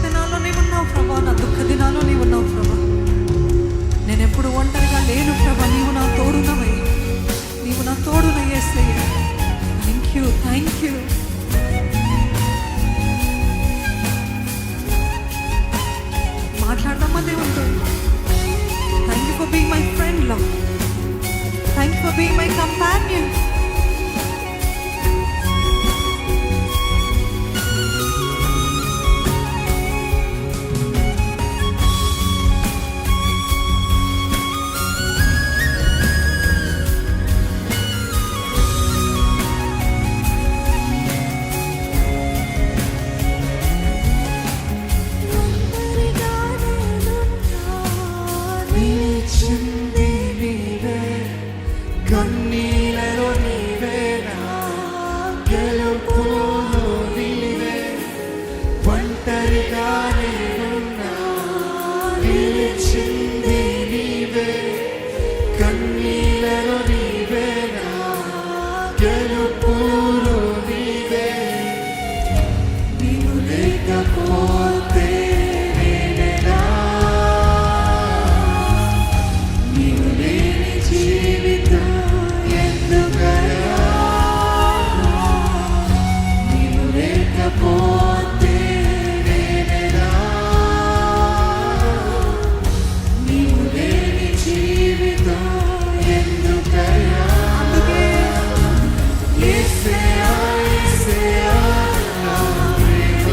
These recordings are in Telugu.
దినాల్లో నీవు ఉన్నావు ప్రభా, నా దుఃఖ దినాల్లో నీవు ఉన్నావు ప్రభా. నేను ఎప్పుడు ఒంటరిగా లేను ప్రభా, నీవు నా తోడునవయ్యా, నీవు నా తోడునయ్యేసయ్యా. Thank you, thank you. మాట్లాడదామా దేవునితో? Thank you for being my friend love, thank you for being my companion. కన్నీలలో నీవే నా గెలుపులో నీవే, ఒంటరిగా నేనున్నా నిలిచింది నీవే. కన్నీలలో నీవే నా గెలుపులో నీవే. నీవు లేకపోతే నేనెలా, నీవు లేని జీవితం ఎందుకయ్యా. నీవు లేకపోతే నేనెలా, నీవు లేని జీవితం ఎందుకయ్యా. అందుకే యేసయ్యా, యేసయ్యా నా ప్రేమ.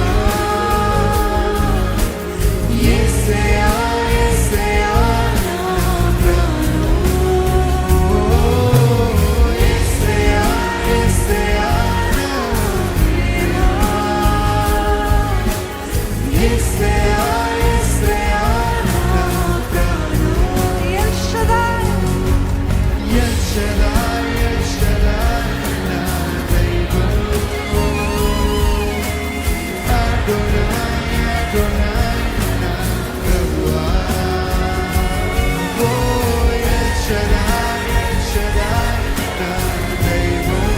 యేసయ్యా, యేసయ్యా నా ప్రాణం. యేసయ్యా, యేసయ్యా నా ప్రేమ. యేసయ్యా, యేసయ్యా నా ప్రాణం. ఎల్ షదాయ్, ఎల్ షదాయ్, ఎల్ షదాయ్ నా దైవం. అదోనాయ్, అదోనాయ్ నా ప్రభువా. ఓ ఎల్ షదాయ్, ఎల్ షదాయ్ నా దైవం.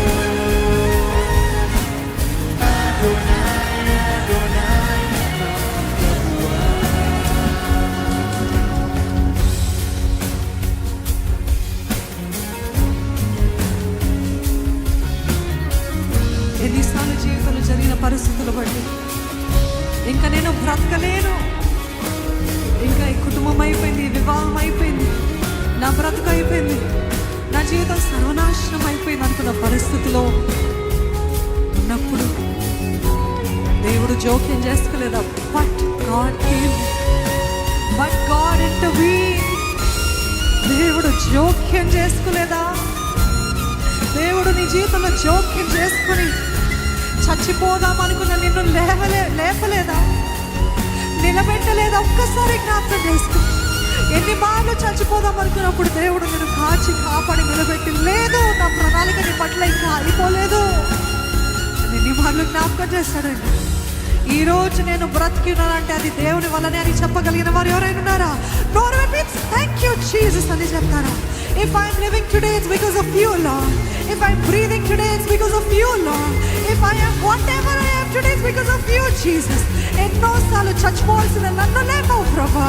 అదోనాయ్, అదోనాయ్ నా ప్రభువా. ఎన్నిసార్లు జీవితంలో జరిగిన పరిస్థితులు బట్టి ఇంకా నేను బ్రతకలేను, ఇంకా ఈ కుటుంబం అయిపోయింది, వివాహం అయిపోయింది, నా బ్రతుకు అయిపోయింది, నా జీవితం సర్వనాశనం అయిపోయింది అనుకున్న పరిస్థితిలో ఉన్నప్పుడు దేవుడు జోక్యం చేసుకోలేదా? But God came, but God intervene. దేవుడు జోక్యం చేసుకోలేదా? దేవుడు నీ జీవితంలో జోక్యం చేసుకుని చచ్చిపోదాం అనుకున్న నిన్ను లేపలేదా? నిలబెట్టలేదా? ఒక్కసారి జ్ఞాపకం చేసుకో. ఎన్ని మార్లు చచ్చిపోదాం అనుకున్నప్పుడు దేవుడు నేను కాచి కాపాడి నిలబెట్టి, లేదు నా ప్రణాళిక నీ పట్ల ఇంకా అయిపోలేదు, ఎన్ని మార్లు జ్ఞాపకం చేస్తాడండి. ఈ రోజు నేను బ్రతికినానంటే అది దేవుని వల్లనే అని చెప్పగలిగిన వారు ఎవరైనా ఉన్నారా? నోరు విప్పి థ్యాంక్ యూ జీసస్ అని చెప్తారా? If I'm living today, it's because of you, Lord. If I'm breathing today, it's because of you, Lord. If I am whatever I am today, it's because of you, Jesus. ఎన్నోసార్లు చచ్చిపోవాల్సిన నన్ను లేపావు ప్రభా.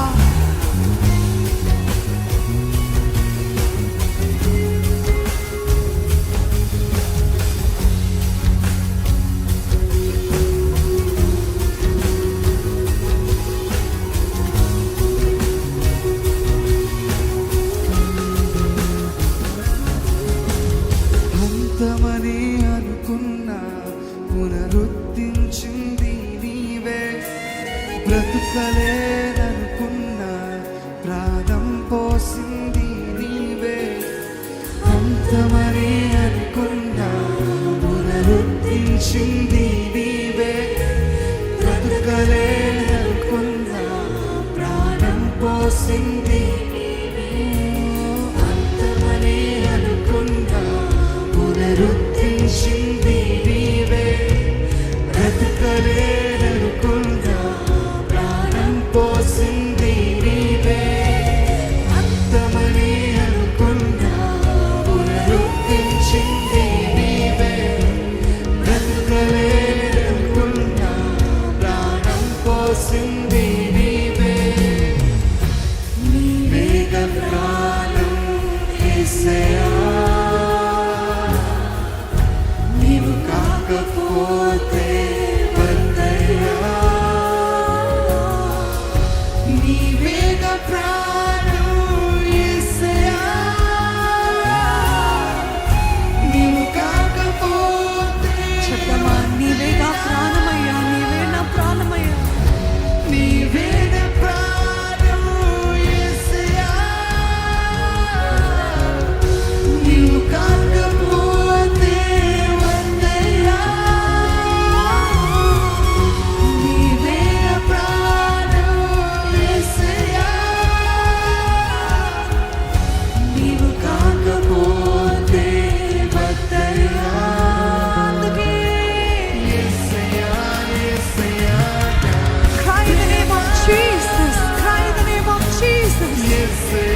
అంతమని అనుకున్నా పునరుద్ధరించింది నీవే. బ్రతుకలేదనుకున్నా ప్రాణం పోసింది నీవే. అంతమని అనుకున్నా పునరుద్ధరించింది నీవే. బ్రతుకలేదనుకున్నా ప్రాణం పోసింది నీవే. అంతమని అనుకున్నా పునరుద్ధరించింది నీవే. బ్రతుకలేదనుకున్నా ప్రాణం పోసింది నీవే. అంతమని అనుకున్నా పునరుద్ధరించింది నీవే. బ్రతుకలే పోసింది నీవే నీవేగా ప్రాణం యేసయ్యా నీవు కాకపోతే వర్తయ్యా నీవేగా ప్రాణం యేసయ్యా నీవు కాకపోతే చెప్తామా నీవేగా ప్రాణమయ్యా నీవే నా ప్రాణమయ్యా నీవేగా ప్రాణం యేసయ్యా నీవు కాకపోతే వర్తయ్యా నీవేగా ప్రాణం యేసయ్యా నీవు కాకపోతే వర్తయ్యా అందుకే యేసయ్యా యేసయ్యా cry in the name of Jesus, cry in the name of Jesus. Yesayya